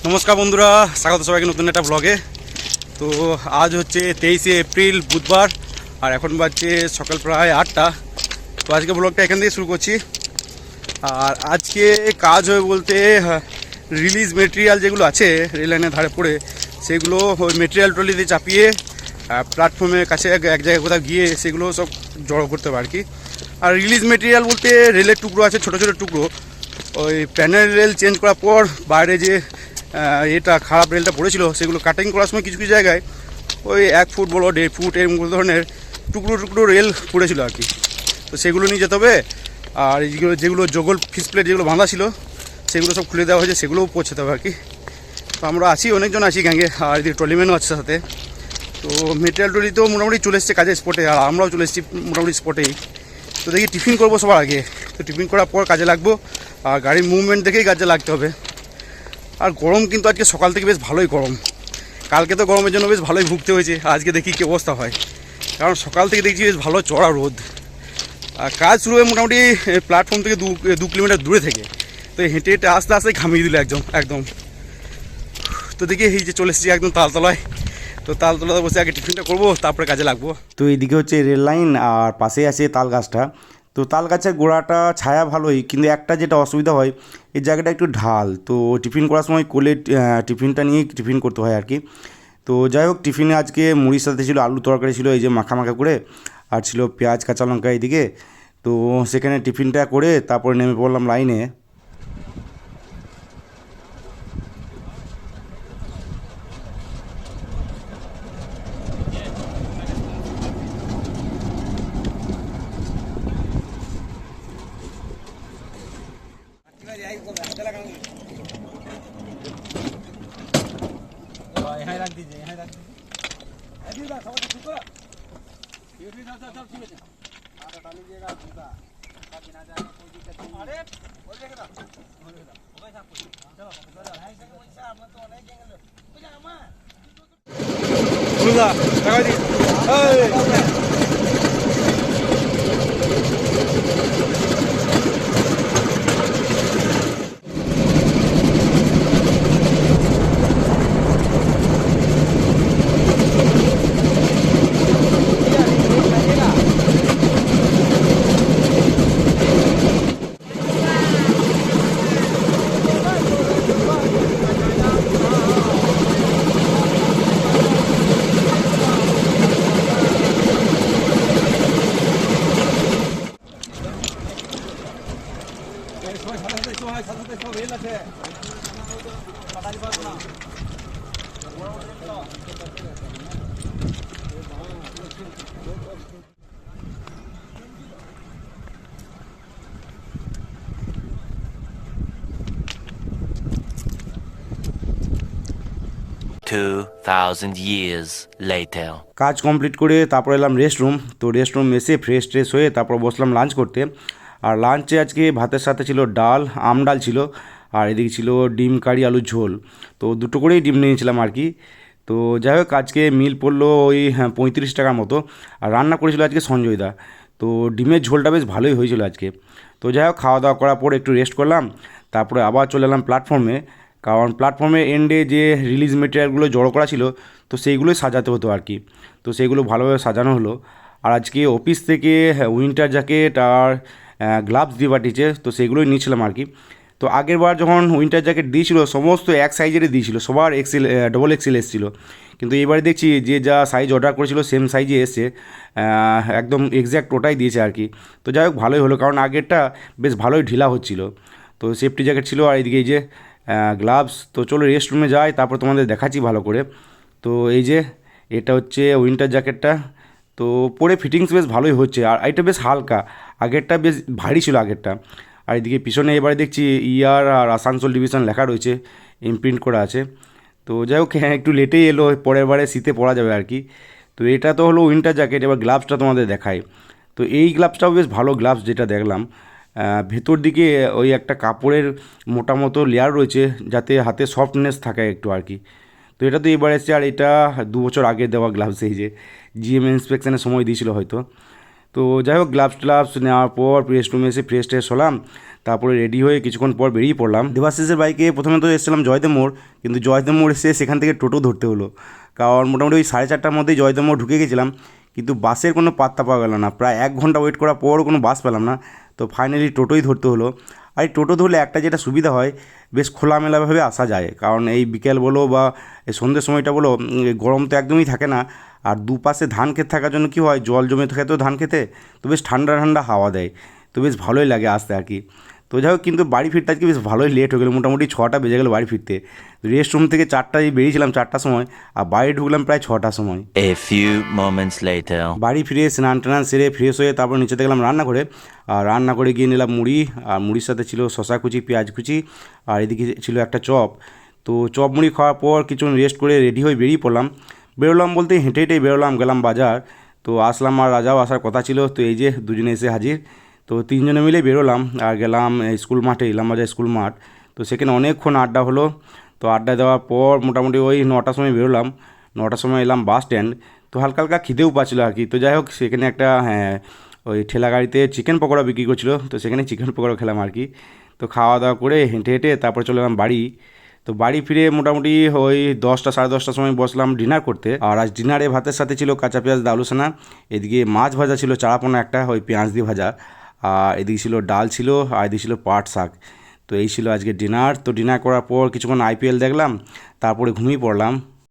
নমস্কার বন্ধুরা, স্বাগত সবাইকে নতুন একটা ব্লগে। তো আজ হচ্ছে 23শে এপ্রিল বুধবার, আর এখন বাজছে সকাল প্রায় 8টা। তো আজকে ব্লগটা এখান থেকে শুরু করছি। আর আজকে কাজ হবে বলতে রিলিজ মেটেরিয়াল যেগুলো আছে রেল লাইনের ধারে পড়ে, সেগুলো ওই মেটেরিয়াল ট্রলিতে চাপিয়ে প্ল্যাটফর্মের কাছে এক জায়গায় কোথাও গিয়ে সেগুলো সব জড়ো করতে হবে আর কি। আর রিলিজ মেটেরিয়াল বলতে রেলের টুকরো আছে, ছোটো ছোটো টুকরো। ওই প্যানেল রেল চেঞ্জ করার পর বাইরে যে এটা খারাপ রেলটা পড়েছিল, সেগুলো কাটিং করার সময় কিছু কিছু জায়গায় ওই 1 ফুট বলো 1.5 ফুট এরকম ধরনের টুকরো টুকরো রেল পড়েছিল আর কি। তো সেগুলো নিয়ে যেতে হবে। আর এইগুলো যেগুলো জগল ফিস প্লেট যেগুলো বাঁধা ছিল সেগুলো সব খুলে দেওয়া হয়েছে, সেগুলোও পৌঁছাতে হবে আর কি। তো আমরা আছি, অনেকজন আছি গ্যাঙ্গে, আর এদিকে ট্রলিম্যানও আছে সাথে। তো মেটেরিয়াল ট্রলি তো মোটামুটি চলে এসছে কাজের স্পটে, আর আমরাও চলে এসেছি মোটামুটি স্পটেই। তো দেখি টিফিন করবো সবার আগে। তো টিফিন করার পর কাজে লাগবো, আর গাড়ির মুভমেন্ট দেখেই কাজে লাগতে হবে। আর গরম কিন্তু আজকে সকাল থেকে বেশ ভালোই গরম। কালকে তো গরমের জন্য বেশ ভালোই ভুগতে হয়েছে, আজকে দেখি কী অবস্থা হয়। কারণ সকাল থেকে দেখছি বেশ ভালো চড়া রোদ। আর কাজ শুরু হয় মোটামুটি প্ল্যাটফর্ম থেকে 2 কিলোমিটার দূরে থেকে। তো হেঁটে হেঁটে আস্তে আস্তে ঘামিয়ে দিল একদম। তো দেখি এই যে চলে এসেছি একদম তালতলায়। তো তালতলায় বসে আগে টিফিনটা করবো, তারপরে কাজে লাগবো। তো এইদিকে হচ্ছে রেল লাইন, আর পাশেই আছে তাল গাছটা। তো তাল গাছের গোড়াটা ছায়া ভালোই, কিন্তু একটা যেটা অসুবিধা হয়, এই জায়গাটা একটু ঢাল। তো টিফিন করার সময় কোলে টিফিনটা নিয়েই টিফিন করতে হয় আর কি। তো যাই হোক, টিফিনে আজকে মুড়ির সাথে ছিল আলু তরকারি, ছিল এই যে মাখা মাখা করে, আর ছিল পেঁয়াজ কাঁচা লঙ্কা এইদিকে। তো সেখানে টিফিনটা করে তারপরে নেমে পড়লাম লাইনে। यहाँ रख दीजिए, यहाँ रख दीजिए। अभी ना सब ठीक हो। ये भी सब ठीक है। आटा डाल लीजिएगा जूता। ताकि ना जाए कोई दिक्कत नहीं। अरे हो जाएगा ना। हो जाएगा। हो गया सब कुछ। चलो चलो है से वैसा हम तो नहीं देंगे। हो जाएगा मां। बुला लगा दी। ए 2,000 years later. কাজ কমপ্লিট করে তারপর এলাম রেস্ট রুম। তো রেস্ট রুম এসে ফ্রেশ ট্রেশ হয়ে তারপর বসলাম লাঞ্চ করতে। আর লাঞ্চে আজকে ভাতের সাথে ছিল ডাল, আম ডাল ছিল, আর এদিকে ছিল ডিম কারি আলুর ঝোল। তো দুটো করেই ডিম নিয়েছিলাম আর কি। তো যাই হোক, আজকে মিল পড়লো ওই 35 টাকার মতো। আর রান্না করেছিল আজকে সঞ্জয়দা। তো ডিমের ঝোলটা বেশ ভালোই হয়েছিল আজকে। তো যাই হোক, খাওয়া দাওয়া করার পর একটু রেস্ট করলাম, তারপরে আবার চলে এলাম প্ল্যাটফর্মে। কারণ প্ল্যাটফর্মের এন্ডে যে রিলিজ মেটেরিয়ালগুলো জড়ো করা ছিল, তো সেইগুলোই সাজাতে হতো আর কি। তো সেইগুলো ভালোভাবে সাজানো হলো। আর আজকে অফিস থেকে উইন্টার জ্যাকেট আর গ্লাভস দিয়ে পাঠিয়েছে, তো সেগুলোই নিয়েছিলাম আর কি। তো আগের বার যখন উইন্টার জ্যাকেট দিয়েছিল সমস্ত এক সাইজেরই দিয়েছিল, সবার এক্সেল ডবল এক্সেল এসেছিলো। কিন্তু এবারে দেখছি যে যা সাইজ অর্ডার করেছিল সেম সাইজে এসছে, একদম এক্স্যাক্ট ওটাই দিয়েছে আর কি। তো যাই হোক, ভালোই হলো, কারণ আগেরটা বেশ ভালোই ঢিলা হচ্ছিলো। তো সেফটি জ্যাকেট ছিল, আর এইদিকে এই যে গ্লাভস। তো চলো রেস্ট রুমে যাই, তারপর তোমাদের দেখাচ্ছি ভালো করে। তো এই যে এটা হচ্ছে উইন্টার জ্যাকেটটা। তো পরে ফিটিংস বেশ ভালোই হচ্ছে, আর এটা বেশ হালকা, আগেরটা বেশ ভারী ছিল আগেরটা। আর এদিকে পিছনে এবারে দেখছি ইয়ার আর আসানসোল ডিভিশন লেখা রয়েছে, ইমপ্রিন্ট করা আছে। তো যাই হোক, হ্যাঁ একটু লেটেই এলো, পরের বারে শীতে পরা যাবে আর কি। তো এটা তো হলো উইন্টার জ্যাকেট। এবার গ্লাভসটা তোমাদের দেখাই। তো এই গ্লাভসটাও বেশ ভালো গ্লাভস যেটা দেখলাম। ভেতর দিকে ওই একটা কাপড়ের মোটা মতো লেয়ার রয়েছে, যাতে হাতে সফটনেস থাকে একটু আর কি। তো এটা তো এবার এসছে, আর এটা 2 বছর আগে দেওয়া গ্লাভস, এই যে জিএম ইন্সপেকশনের সময় দিয়েছিল হয়তো। তো যাই হোক, গ্লাভস নেওয়ার পর রেস্ট রুমে এসে ফ্রেশ ট্রেশ হলাম। তারপরে রেডি হয়ে কিছুক্ষণ পর বেরিয়ে পড়লাম। দেবাশিসের বাইকে প্রথমে তো এসেছিলাম জয়দেব মোড়, কিন্তু জয়দেব মোড় এসে সেখান থেকে টোটো ধরতে হলো, কারণ মোটামুটি ওই 4:30টার মধ্যেই জয়দেব মোড় ঢুকে গেছিলাম, কিন্তু বাসের কোনো পাত্তা পাওয়া গেল না। প্রায় 1 ঘন্টা ওয়েট করার পরও কোনো বাস পেলাম না, তো ফাইনালি টোটোই ধরতে হলো। আর এই টোটো ধরলে একটা যেটা সুবিধা হয়, বেশ খোলামেলাভাবে আসা যায়, কারণ এই বিকেল বলো বা এই সন্ধ্যের সময়টা বলো, গরম তো একদমই থাকে না। আর দুপাশে ধান ক্ষেত থাকার জন্য কী হয়, জল জমে থাকে তো ধান খেতে, তো বেশ ঠান্ডা ঠান্ডা হাওয়া দেয়, তো বেশ ভালোই লাগে আসতে আর কি। তো যাই হোক, কিন্তু বাড়ি ফিরতে আজকে বেশ ভালোই লেট হয়ে গেলো, মোটামুটি 6টা বেজে গেলো বাড়ি ফিরতে। রেস্ট রুম থেকে 4টায় বেরিয়েছিলাম 4টার সময়, আর বাড়ি ঢুকলাম প্রায় 6টার সময়। A few moments later. বাড়ি ফিরে স্নান টান সেরে ফ্রেশ হয়ে তারপর নিচেতে গেলাম রান্না করে, আর রান্না করে গিয়ে নিলাম মুড়ি, আর মুড়ির সাথে ছিল শশা কুচি, পেঁয়াজ কুচি, আর এদিকে ছিল একটা চপ। তো চপ মুড়ি খাওয়ার পর কিছুক্ষণ রেস্ট করে রেডি হয়ে বেরিয়ে পড়লাম। বেরোলাম বলতে হেঁটে হেঁটেই বেরোলাম, গেলাম বাজার। তো আসলাম, আর রাজাও আসার কথা ছিল, তো এই যে দুজনে এসে হাজির। তো 3জনে মিলে বেরোলাম আর গেলাম স্কুল মাঠে, ইলামবাজার স্কুল মাঠ। তো সেখানে অনেকক্ষণ আড্ডা হলো। তো আড্ডা দেওয়ার পর মোটামুটি ওই 9টার সময় বেরোলাম, 9টার সময় এলাম বাস স্ট্যান্ড। তো হালকা হালকা খিদেও পাচ্ছিলো আর কি। তো যাই হোক, সেখানে একটা ওই ঠেলা গাড়িতে চিকেন পকোড়া বিক্রি করছিলো, তো সেখানে চিকেন পকোড়া খেলাম আর কি। তো খাওয়া দাওয়া করে হেঁটে হেঁটে তারপর চলে এলাম বাড়ি। তো বাড়ি ফিরে মোটামুটি ওই 10টা সাড়ে 10টার সময় বসলাম ডিনার করতে। আর আজ ডিনারে ভাতের সাথে ছিল কাঁচা পেঁয়াজ দিয়ে আলু সানা, এদিকে মাছ ভাজা ছিল চারাপোনা একটা, ওই পেঁয়াজ দিয়ে ভাজা, আর এদিকে ছিল ডাল ছিল, আর এদিকে ছিল পাট শাক। তো এই ছিল আজকে ডিনার। তো ডিনার করার পর কিছুক্ষণ IPL দেখলাম, তারপরে ঘুমিয়ে পড়লাম।